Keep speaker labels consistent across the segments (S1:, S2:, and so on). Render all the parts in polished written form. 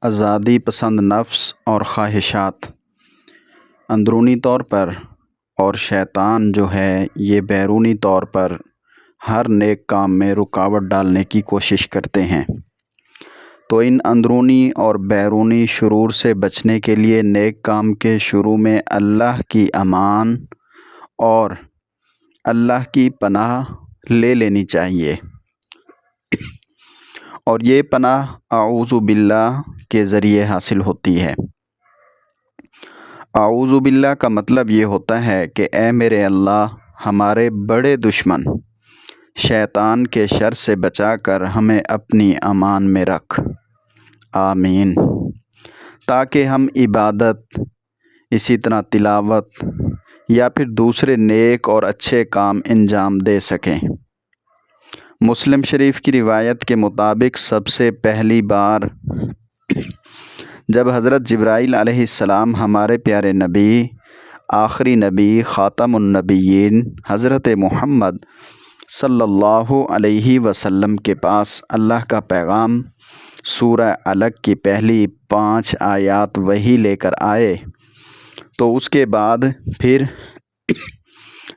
S1: آزادی پسند نفس اور خواہشات اندرونی طور پر اور شیطان جو ہے یہ بیرونی طور پر ہر نیک کام میں رکاوٹ ڈالنے کی کوشش کرتے ہیں۔ تو ان اندرونی اور بیرونی شرور سے بچنے کے لیے نیک کام کے شروع میں اللہ کی امان اور اللہ کی پناہ لے لینی چاہیے، اور یہ پناہ اعوذ باللہ کے ذریعے حاصل ہوتی ہے۔ اعوذ باللہ کا مطلب یہ ہوتا ہے کہ اے میرے اللہ، ہمارے بڑے دشمن شیطان کے شر سے بچا کر ہمیں اپنی امان میں رکھ، آمین، تاکہ ہم عبادت، اسی طرح تلاوت یا پھر دوسرے نیک اور اچھے کام انجام دے سکیں۔ مسلم شریف کی روایت کے مطابق سب سے پہلی بار جب حضرت جبرائیل علیہ السلام ہمارے پیارے نبی، آخری نبی، خاتم النبیین حضرت محمد صلی اللہ علیہ وسلم کے پاس اللہ کا پیغام سورہ علق کی پہلی 5 آیات وحی لے کر آئے، تو اس کے بعد پھر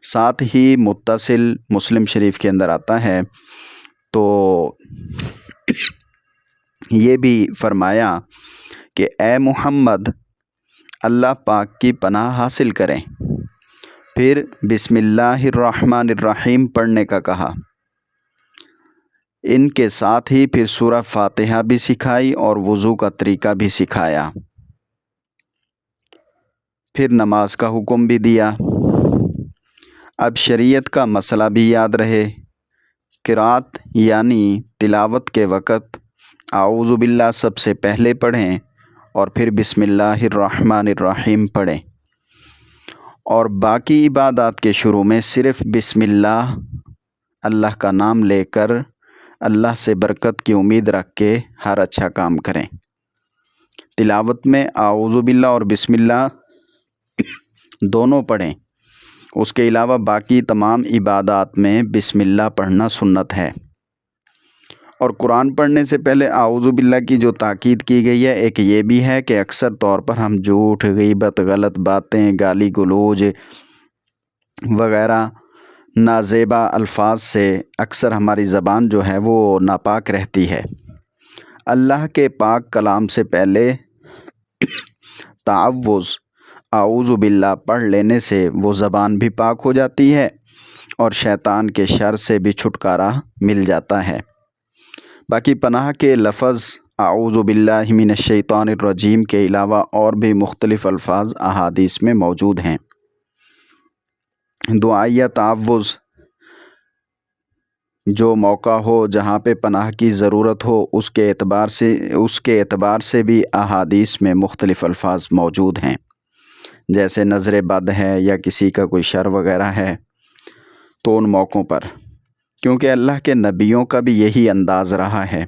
S1: ساتھ ہی متصل مسلم شریف کے اندر آتا ہے، تو یہ بھی فرمایا کہ اے محمد، اللہ پاک کی پناہ حاصل کریں، پھر بسم اللہ الرحمن الرحیم پڑھنے کا کہا۔ ان کے ساتھ ہی پھر سورہ فاتحہ بھی سکھائی اور وضو کا طریقہ بھی سکھایا، پھر نماز کا حکم بھی دیا۔ اب شریعت کا مسئلہ بھی یاد رہے، قرات یعنی تلاوت کے وقت اعوذ باللہ سب سے پہلے پڑھیں اور پھر بسم اللہ الرحمن الرحیم پڑھیں، اور باقی عبادات کے شروع میں صرف بسم اللہ، اللہ کا نام لے کر اللہ سے برکت کی امید رکھ کے ہر اچھا کام کریں۔ تلاوت میں اعوذ باللہ اور بسم اللہ دونوں پڑھیں، اس کے علاوہ باقی تمام عبادات میں بسم اللہ پڑھنا سنت ہے۔ اور قرآن پڑھنے سے پہلے اعوذ باللہ کی جو تاکید کی گئی ہے، ایک یہ بھی ہے کہ اکثر طور پر ہم جھوٹ، غیبت، غلط باتیں، گالی گلوچ وغیرہ نازیبا الفاظ سے اکثر ہماری زبان جو ہے وہ ناپاک رہتی ہے۔ اللہ کے پاک کلام سے پہلے تعوذ اعوذ باللہ پڑھ لینے سے وہ زبان بھی پاک ہو جاتی ہے اور شیطان کے شر سے بھی چھٹکارا مل جاتا ہے۔ باقی پناہ کے لفظ اعوذ باللہ من الشیطان الرجیم کے علاوہ اور بھی مختلف الفاظ احادیث میں موجود ہیں۔ دعائیہ تعوذ جو موقع ہو، جہاں پہ پناہ کی ضرورت ہو، اس کے اعتبار سے بھی احادیث میں مختلف الفاظ موجود ہیں، جیسے نظر بد ہے یا کسی کا کوئی شر وغیرہ ہے، تو ان موقعوں پر، کیونکہ اللہ کے نبیوں کا بھی یہی انداز رہا ہے۔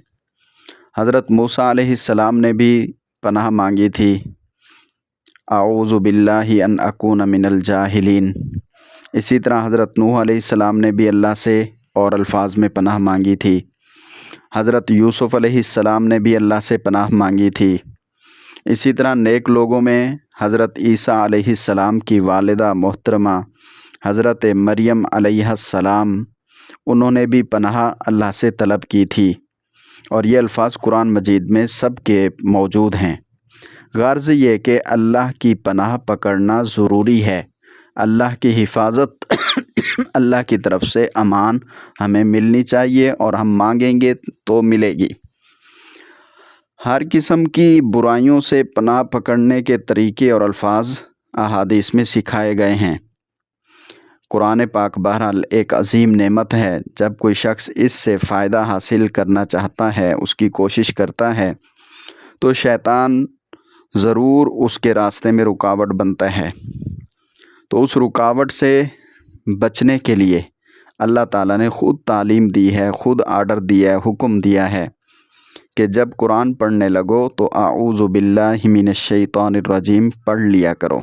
S1: حضرت موسیٰ علیہ السلام نے بھی پناہ مانگی تھی، اعوذ باللہ ان اکون من الجاہلین۔ اسی طرح حضرت نوح علیہ السلام نے بھی اللہ سے اور الفاظ میں پناہ مانگی تھی۔ حضرت یوسف علیہ السلام نے بھی اللہ سے پناہ مانگی تھی۔ اسی طرح نیک لوگوں میں حضرت عیسیٰ علیہ السلام کی والدہ محترمہ حضرت مریم علیہ السلام، انہوں نے بھی پناہ اللہ سے طلب کی تھی، اور یہ الفاظ قرآن مجید میں سب کے موجود ہیں۔ غرض یہ کہ اللہ کی پناہ پکڑنا ضروری ہے، اللہ کی حفاظت اللہ کی طرف سے امان ہمیں ملنی چاہیے، اور ہم مانگیں گے تو ملے گی۔ ہر قسم کی برائیوں سے پناہ پکڑنے کے طریقے اور الفاظ احادیث میں سکھائے گئے ہیں۔ قرآن پاک بہرحال ایک عظیم نعمت ہے، جب کوئی شخص اس سے فائدہ حاصل کرنا چاہتا ہے، اس کی کوشش کرتا ہے، تو شیطان ضرور اس کے راستے میں رکاوٹ بنتا ہے۔ تو اس رکاوٹ سے بچنے کے لیے اللہ تعالیٰ نے خود تعلیم دی ہے، خود آرڈر دیا ہے، حکم دیا ہے کہ جب قرآن پڑھنے لگو تو اعوذ باللہ من الشیطان الرجیم پڑھ لیا کرو۔